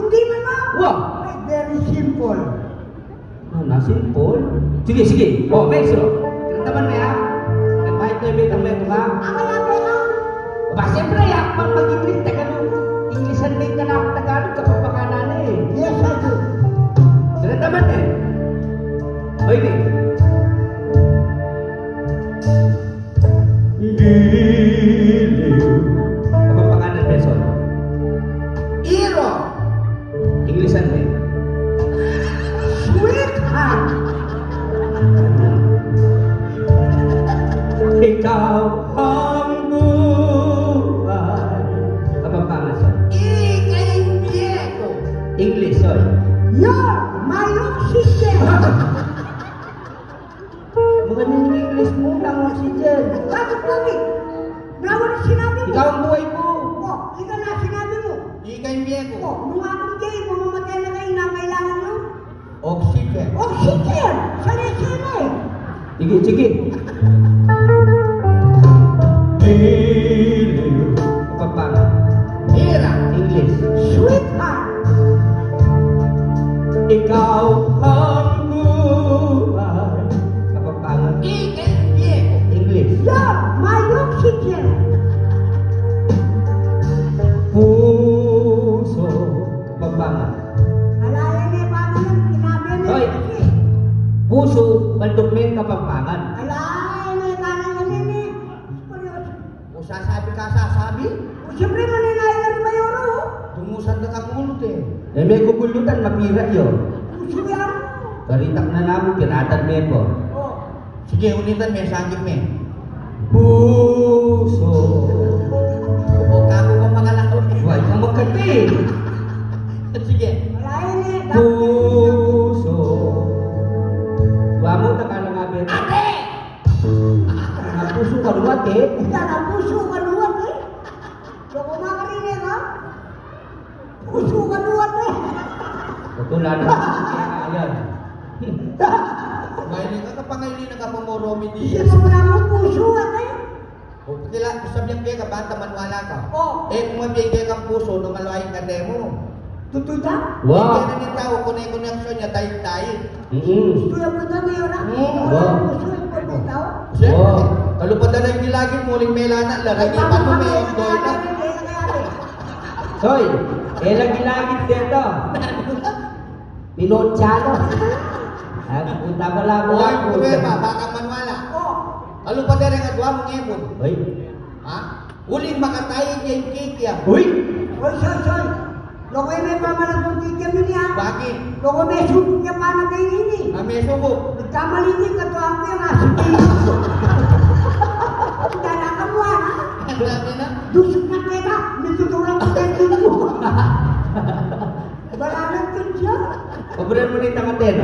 Hindi man mo. Wah. Ay, very simple. Na simple. Sige, sige. Oh, maestro. Kinataman mo ya. Nagpahit ko yung betang beto ka. Ako na, pero. Ba, siyempre, yakman mag-English. Tagalog. Englishan din ka na ako Tagalog. Kapapakana na eh. Yes, I do. Kinataman eh. Oy, di. Giliw. Kapapakana beso. Iro. Englishan din. Sweetheart. Ikaw ang buhay. Kapapakana sa Ikaimpiego. English, oy. You're my oxygen. Mga nung English mo lang oxygen. Bakit kami? Nawan ang sinabi mo. Ikaw ang buhay ko. Oh, ikaw na sinabi mo. Ikaimpiego. Oh, nung akong gay, mamamatay na kayo na kailangan nyo. Oxygen. Oxygen! Sali-sali! Sige, sige. Giliw. Kapapakana. Ira. English. Sweetheart! Ikaw ang buhay. Kapapakana. Ikaimpiego. English. You're my oxygen! Puso. Kapapakana. Alala niya, paano yan? Sinabi niya Hoy. kasi. Puso. Bandukmen kapampangan. Alala niya, kanan niya din eh. Seryoso. O sasabi ka sasabi. O, siyempre, maninayar ba yun, oh? Tumusan na kakulot eh. Eh, may kugulutan, mapira yun. Puso yan. Karitak na namin, pinatan mo po. Oh. Sige, ulitan mo, sakit mo. Puso. O kako ka mga lakot. Huwag kang magkati. Sige. Alala niya, Puso. Wamo na ka lang abin. Ate! Puso ka luwat eh. Ang puso ka luwat eh. So, kumakarinig ha? Puso ka luwat eh. Katulad na. Ayan. Ngayon ka kapangayon na kapamoromi Hindi di. mo pala mo puso at eh. O kila, sabihan kaya ka bata manwala ka. Oh, Eh kung mabigay kang puso, nung maluhayin ka demo. tutoy ka? Wow. Kaya na niya tao, koneksyon niya, tayo. Gusto yung puto mo yun ha? Wala Wow. puso yung pagkitaw. Siyempre, Oh. kalupad na lang gilagin mo, uling may lana, laragi pa mo may enjoy na. Soy, eh lagi langit dito. Pinonchano. Punta pa lang Oy, ako. problema, baka manwala. Oh, Kalupad na rin ang duwa mong ipon. Uy. Ha? Uling makatayin niya yung cake yan. Uy. oy, soy. Lokoy may pamalang kong kikya mo niya. Bakit? Lokoy may subok niya pa na kayo ini. May subo. Nagkamalinig ka to ako yung asipin. Dala ka mo ha? Ang dami na. Dusok na kita. Nituturang ko tayo mo. Wala nang kanya. Obran mo na yung tangatena.